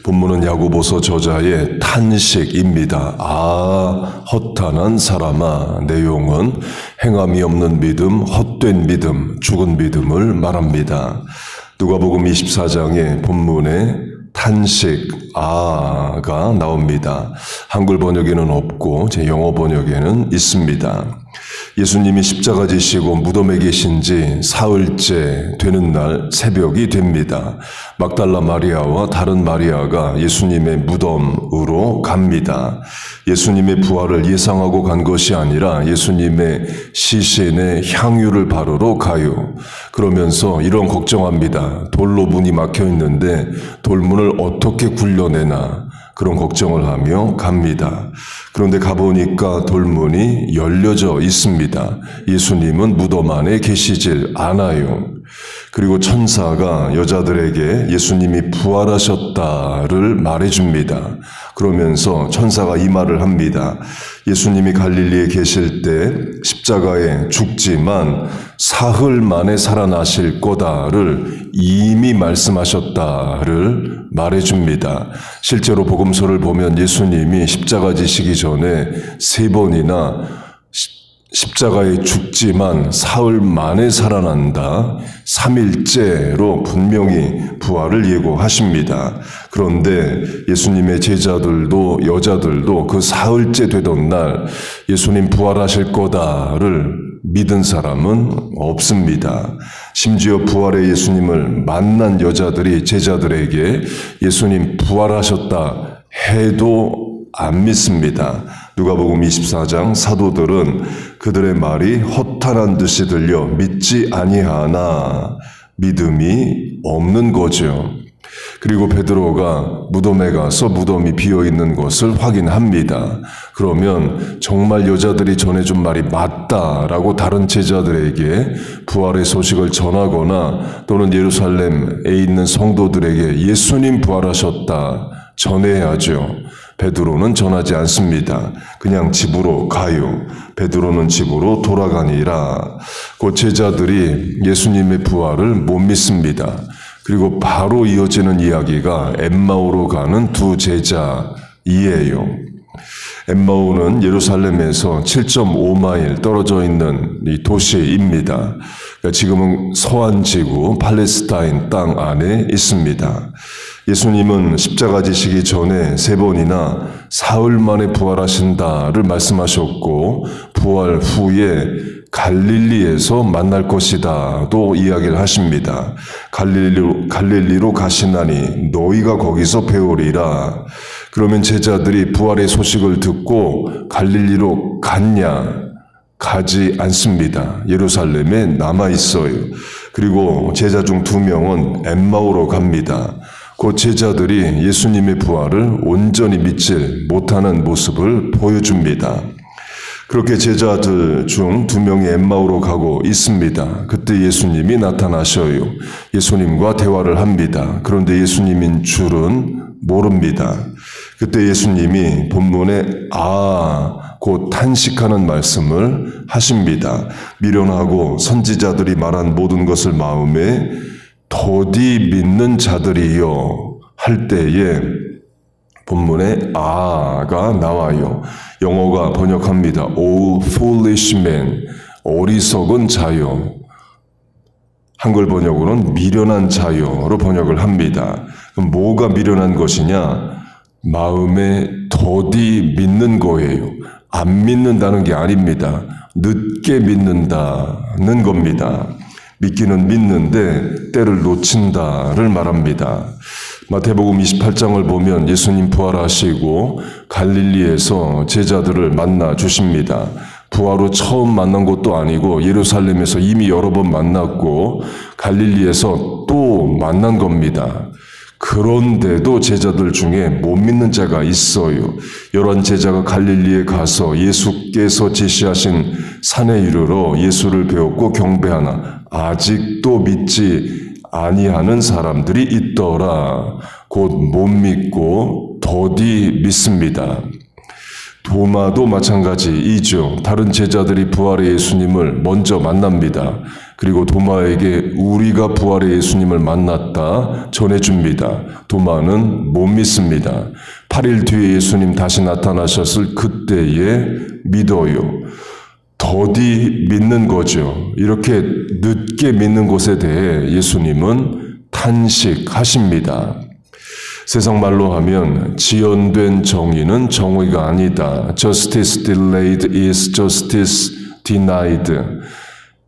본문은 야고보서 저자의 탄식입니다. 허탄한 사람아. 내용은 행함이 없는 믿음, 헛된 믿음, 죽은 믿음을 말합니다. 누가복음 24장의 본문에 탄식, 가 나옵니다. 한글 번역에는 없고 제 영어 번역에는 있습니다. 예수님이 십자가 지시고 무덤에 계신 지 사흘째 되는 날 새벽이 됩니다. 막달라 마리아와 다른 마리아가 예수님의 무덤으로 갑니다. 예수님의 부활을 예상하고 간 것이 아니라 예수님의 시신에 향유를 바르러 가요. 그러면서 이런 걱정합니다. 돌로 문이 막혀 있는데 돌문을 어떻게 굴려내나 그런 걱정을 하며 갑니다. 그런데 가보니까 돌문이 열려져 있습니다. 예수님은 무덤 안에 계시질 않아요. 그리고 천사가 여자들에게 예수님이 부활하셨다를 말해줍니다. 그러면서 천사가 이 말을 합니다. 예수님이 갈릴리에 계실 때 십자가에 죽지만 사흘 만에 살아나실 거다를 이미 말씀하셨다를 말해줍니다. 실제로 복음서를 보면 예수님이 십자가 지시기 전에 3번이나 십자가에 죽지만 사흘 만에 살아난다. 3일째로 분명히 부활을 예고하십니다. 그런데 예수님의 제자들도 여자들도 그 사흘째 되던 날 예수님 부활하실 거다를 믿은 사람은 없습니다. 심지어 부활의 예수님을 만난 여자들이 제자들에게 예수님 부활하셨다 해도 안 믿습니다. 누가복음 24장 사도들은 그들의 말이 허탄한 듯이 들려 믿지 아니하나 믿음이 없는 거죠. 그리고 베드로가 무덤에 가서 무덤이 비어있는 것을 확인합니다. 그러면 정말 여자들이 전해준 말이 맞다라고 다른 제자들에게 부활의 소식을 전하거나 또는 예루살렘에 있는 성도들에게 예수님 부활하셨다 전해야죠. 베드로는 전하지 않습니다. 그냥 집으로 가요. 베드로는 집으로 돌아가니라. 그 제자들이 예수님의 부활을 못 믿습니다. 그리고 바로 이어지는 이야기가 엠마오로 가는 두 제자이에요. 엠마오는 예루살렘에서 7.5마일 떨어져 있는 이 도시입니다. 그러니까 지금은 서안지구 팔레스타인 땅 안에 있습니다. 예수님은 십자가 지시기 전에 3번이나 사흘 만에 부활하신다를 말씀하셨고 부활 후에 갈릴리에서 만날 것이다도 이야기를 하십니다. 갈릴리로 가시나니 너희가 거기서 배우리라. 그러면 제자들이 부활의 소식을 듣고 갈릴리로 갔냐? 가지 않습니다. 예루살렘에 남아 있어요. 그리고 제자 중 2명은 엠마오로 갑니다. 그 제자들이 예수님의 부활을 온전히 믿지 못하는 모습을 보여줍니다. 그렇게 제자들 중 2명이 엠마오로 가고 있습니다. 그때 예수님이 나타나셔요. 예수님과 대화를 합니다. 그런데 예수님인 줄은 모릅니다. 그때 예수님이 본문에 곧 탄식하는 말씀을 하십니다. 미련하고 선지자들이 말한 모든 것을 마음에 더디 믿는 자들이여 할 때에 본문에 가 나와요. 영어가 번역합니다. O foolish man, 어리석은 자여. 한글 번역으로는 미련한 자여로 번역을 합니다. 그럼 뭐가 미련한 것이냐? 마음에 더디 믿는 거예요. 안 믿는다는 게 아닙니다. 늦게 믿는다는 겁니다. 믿기는 믿는데 때를 놓친다를 말합니다. 마태복음 28장을 보면 예수님 부활하시고 갈릴리에서 제자들을 만나 주십니다. 부활 후 처음 만난 것도 아니고 예루살렘에서 이미 여러 번 만났고 갈릴리에서 또 만난 겁니다. 그런데도 제자들 중에 못 믿는 자가 있어요. 11 제자가 갈릴리에 가서 예수께서 지시하신 산에 이르러 예수를 배웠고 경배하나 아직도 믿지 아니하는 사람들이 있더라. 곧 못 믿고 더디 믿습니다. 도마도 마찬가지이죠. 다른 제자들이 부활의 예수님을 먼저 만납니다. 그리고 도마에게 우리가 부활의 예수님을 만났다 전해줍니다. 도마는 못 믿습니다. 8일 뒤에 예수님 다시 나타나셨을 그때에 믿어요. 더디 믿는 거죠. 이렇게 늦게 믿는 것에 대해 예수님은 탄식하십니다. 세상 말로 하면 지연된 정의는 정의가 아니다. Justice delayed is justice denied.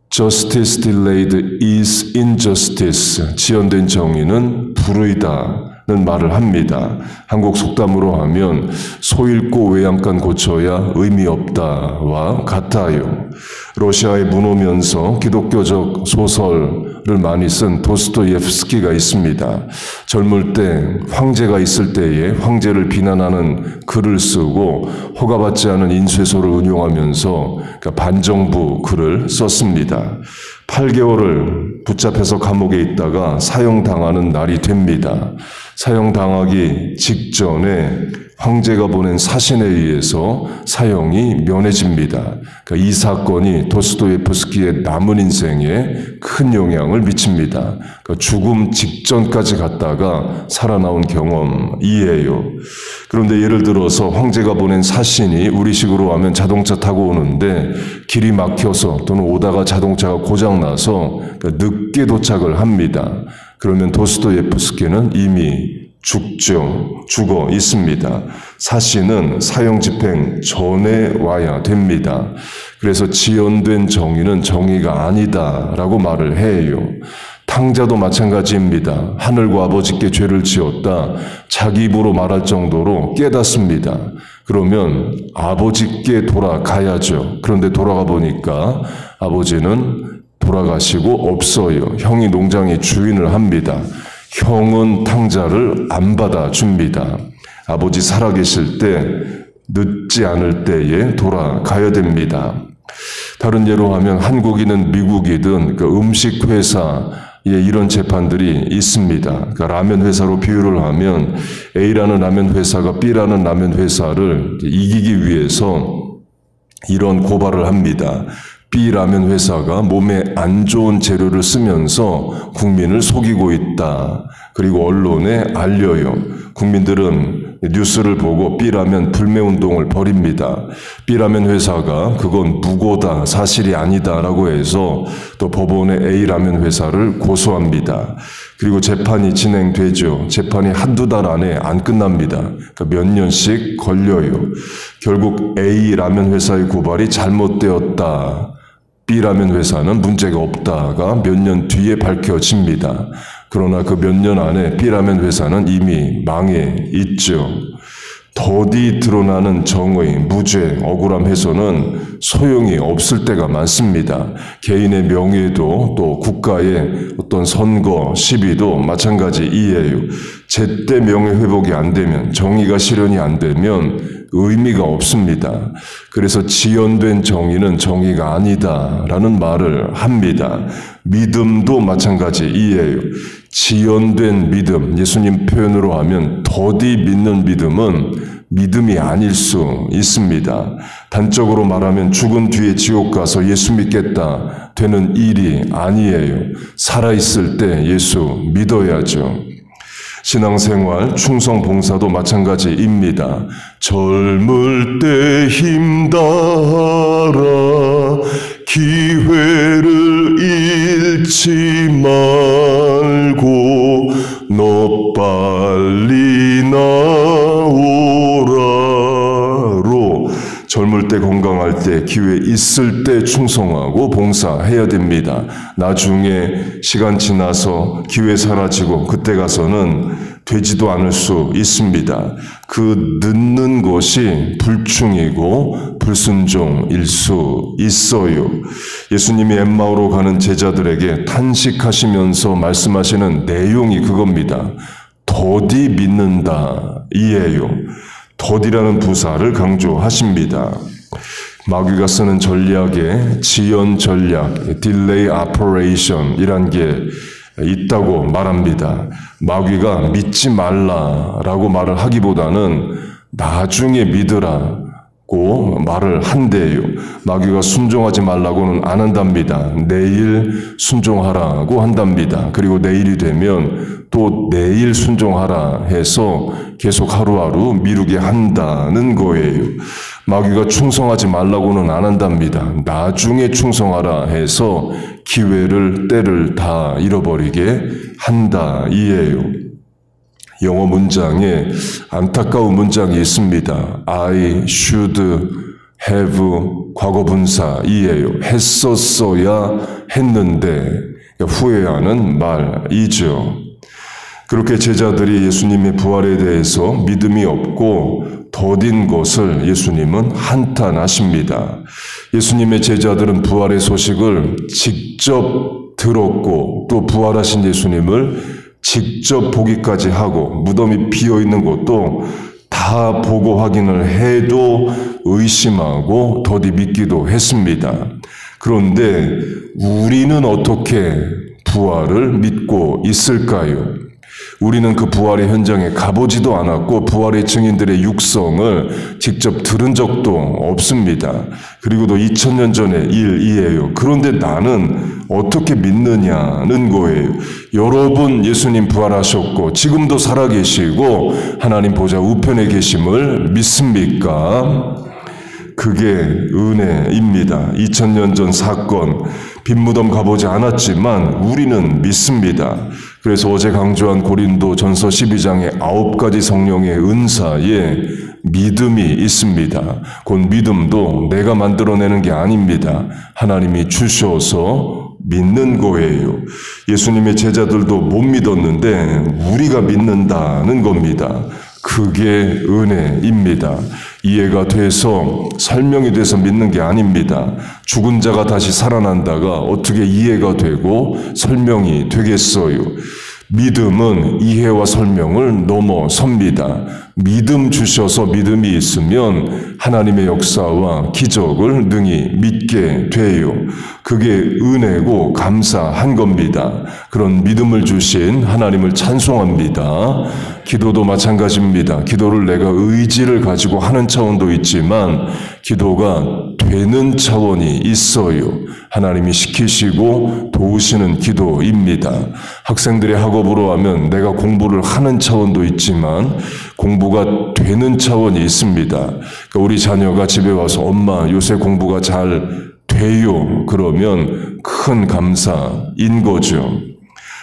Justice delayed is injustice. 지연된 정의는 불의다는 말을 합니다. 한국 속담으로 하면 소 잃고 외양간 고쳐야 의미 없다와 같아요. 러시아에 문오면서 기독교적 소설을 많이 쓴 도스토옙스키가 있습니다. 젊을 때 황제가 있을 때에 황제를 비난하는 글을 쓰고 허가받지 않은 인쇄소를 운용하면서 반정부 글을 썼습니다. 8개월을 붙잡혀서 감옥에 있다가 사형당하는 날이 됩니다. 사형당하기 직전에 황제가 보낸 사신에 의해서 사형이 면해집니다. 그러니까 이 사건이 도스토옙스키의 남은 인생에 큰 영향을 미칩니다. 그러니까 죽음 직전까지 갔다가 살아나온 경험이에요. 그런데 예를 들어서 황제가 보낸 사신이 우리식으로 하면 자동차 타고 오는데 길이 막혀서 또는 오다가 자동차가 고장나서 늦게 도착을 합니다. 그러면 도스토옙스키는 이미 죽어 있습니다. 사신은 사형 집행 전에 와야 됩니다. 그래서 지연된 정의는 정의가 아니다라고 말을 해요. 탕자도 마찬가지입니다. 하늘과 아버지께 죄를 지었다. 자기 입으로 말할 정도로 깨닫습니다. 그러면 아버지께 돌아가야죠. 그런데 돌아가 보니까 아버지는 돌아가시고 없어요. 형이 농장의 주인을 합니다. 형은 탕자를 안 받아줍니다. 아버지 살아계실 때 늦지 않을 때에 돌아가야 됩니다. 다른 예로 하면 한국이든 미국이든 그 음식 회사에 이런 재판들이 있습니다. 그러니까 라면 회사로 비유를 하면 A라는 라면 회사가 B라는 라면 회사를 이기기 위해서 이런 고발을 합니다. B 라면 회사가 몸에 안 좋은 재료를 쓰면서 국민을 속이고 있다. 그리고 언론에 알려요. 국민들은 뉴스를 보고 B라면 불매운동을 벌입니다. B라면 회사가 그건 무고다, 사실이 아니다라고 해서 또 법원에 A라면 회사를 고소합니다. 그리고 재판이 진행되죠. 재판이 한두 달 안에 안 끝납니다. 그러니까 몇 년씩 걸려요. 결국 A라면 회사의 고발이 잘못되었다. B라면 회사는 문제가 없다가 몇 년 뒤에 밝혀집니다. 그러나 그 몇 년 안에 B라면 회사는 이미 망해 있죠. 더디 드러나는 정의, 무죄, 억울함 해소는 소용이 없을 때가 많습니다. 개인의 명예도 또 국가의 어떤 선거, 시비도 마찬가지이에요. 제때 명예 회복이 안 되면, 정의가 실현이 안 되면 의미가 없습니다. 그래서 지연된 정의는 정의가 아니다라는 말을 합니다. 믿음도 마찬가지이에요. 지연된 믿음, 예수님 표현으로 하면 더디 믿는 믿음은 믿음이 아닐 수 있습니다. 단적으로 말하면 죽은 뒤에 지옥 가서 예수 믿겠다 되는 일이 아니에요. 살아있을 때 예수 믿어야죠. 신앙생활, 충성 봉사도 마찬가지입니다. 젊을 때 힘다하라 기회를 잃지 말고 너 빨리 나오라로 젊을 때 건강할 때 기회 있을 때 충성하고 봉사해야 됩니다. 나중에 시간 지나서 기회 사라지고 그때 가서는 되지도 않을 수 있습니다. 그 늦는 것이 불충이고 불순종일 수 있어요. 예수님이 엠마오로 가는 제자들에게 탄식하시면서 말씀하시는 내용이 그겁니다. 더디 믿는다 이에요. 더디라는 부사를 강조하십니다. 마귀가 쓰는 전략에 지연 전략, 딜레이 오퍼레이션이란 게 있다고 말합니다. 마귀가 믿지 말라라고 말을 하기보다는 나중에 믿으라, 말을 한대요. 마귀가 순종하지 말라고는 안 한답니다. 내일 순종하라고 한답니다. 그리고 내일이 되면 또 내일 순종하라 해서 계속 하루하루 미루게 한다는 거예요. 마귀가 충성하지 말라고는 안 한답니다. 나중에 충성하라 해서 기회를, 때를 다 잃어버리게 한다 이예요. 영어 문장에 안타까운 문장이 있습니다. I should have 과거 분사이에요. 했었어야 했는데 후회하는 말이죠. 그렇게 제자들이 예수님의 부활에 대해서 믿음이 없고 더딘 것을 예수님은 한탄하십니다. 예수님의 제자들은 부활의 소식을 직접 들었고 또 부활하신 예수님을 직접 보기까지 하고 무덤이 비어있는 것도 다 보고 확인을 해도 의심하고 더디 믿기도 했습니다. 그런데 우리는 어떻게 부활을 믿고 있을까요? 우리는 그 부활의 현장에 가보지도 않았고 부활의 증인들의 육성을 직접 들은 적도 없습니다. 그리고도 2000년 전의 일이에요. 그런데 나는 어떻게 믿느냐는 거예요. 여러분 예수님 부활하셨고 지금도 살아계시고 하나님 보좌 우편에 계심을 믿습니까? 그게 은혜입니다. 2000년 전 사건, 빈무덤 가보지 않았지만 우리는 믿습니다. 그래서 어제 강조한 고린도 전서 12장의 9가지 성령의 은사에 믿음이 있습니다. 곧 믿음도 내가 만들어내는 게 아닙니다. 하나님이 주셔서 믿는 거예요. 예수님의 제자들도 못 믿었는데 우리가 믿는다는 겁니다. 그게 은혜입니다. 이해가 돼서 설명이 돼서 믿는 게 아닙니다. 죽은 자가 다시 살아난다가 어떻게 이해가 되고 설명이 되겠어요? 믿음은 이해와 설명을 넘어섭니다. 믿음 주셔서 믿음이 있으면 하나님의 역사와 기적을 능히 믿게 돼요. 그게 은혜고 감사한 겁니다. 그런 믿음을 주신 하나님을 찬송합니다. 기도도 마찬가지입니다. 기도를 내가 의지를 가지고 하는 차원도 있지만 기도가 되는 차원이 있어요. 하나님이 시키시고 도우시는 기도입니다. 학생들의 학업으로 하면 내가 공부를 하는 차원도 있지만 공부가 되는 차원이 있습니다. 그러니까 우리 자녀가 집에 와서 엄마 요새 공부가 잘 돼요. 그러면 큰 감사인 거죠.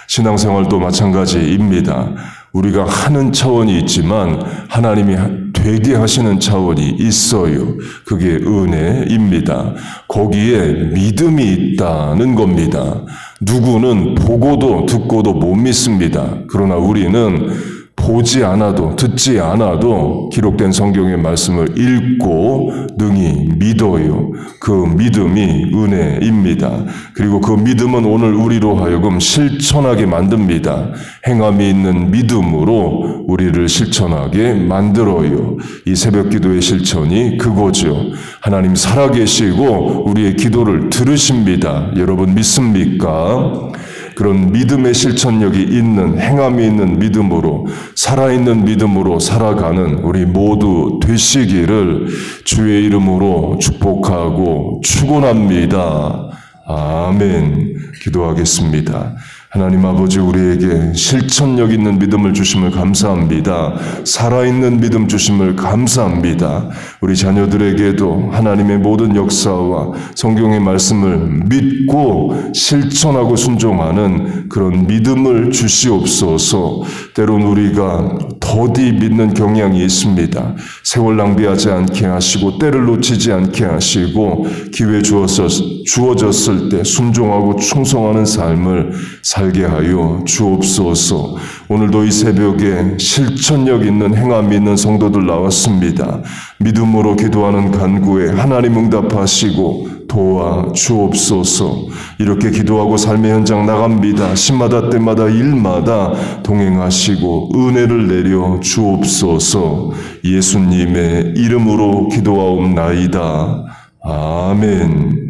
신앙생활도 마찬가지입니다. 우리가 하는 차원이 있지만 하나님이 되게 하시는 차원이 있어요. 그게 은혜입니다. 거기에 믿음이 있다는 겁니다. 누구는 보고도 듣고도 못 믿습니다. 그러나 우리는 보지 않아도 듣지 않아도 기록된 성경의 말씀을 읽고 능히 믿어요. 그 믿음이 은혜입니다. 그리고 그 믿음은 오늘 우리로 하여금 실천하게 만듭니다. 행함이 있는 믿음으로 우리를 실천하게 만들어요. 이 새벽 기도의 실천이 그거죠. 하나님 살아계시고 우리의 기도를 들으십니다. 여러분 믿습니까? 그런 믿음의 실천력이 있는, 행함이 있는 믿음으로, 살아있는 믿음으로 살아가는 우리 모두 되시기를 주의 이름으로 축복하고 축원합니다. 아멘. 기도하겠습니다. 하나님 아버지, 우리에게 실천력 있는 믿음을 주심을 감사합니다. 살아있는 믿음 주심을 감사합니다. 우리 자녀들에게도 하나님의 모든 역사와 성경의 말씀을 믿고 실천하고 순종하는 그런 믿음을 주시옵소서. 때론 우리가 더디 믿는 경향이 있습니다. 세월 낭비하지 않게 하시고 때를 놓치지 않게 하시고 기회 주어졌을 때 순종하고 충성하는 삶을 살게 하여 주옵소서. 오늘도 이 새벽에 실천력 있는 행함이 있는 성도들 나왔습니다. 믿음으로 기도하는 간구에 하나님 응답하시고 도와 주옵소서. 이렇게 기도하고 삶의 현장 나갑니다. 시마다 때마다 일마다 동행하시고 은혜를 내려 주옵소서. 예수님의 이름으로 기도하옵나이다. 아멘.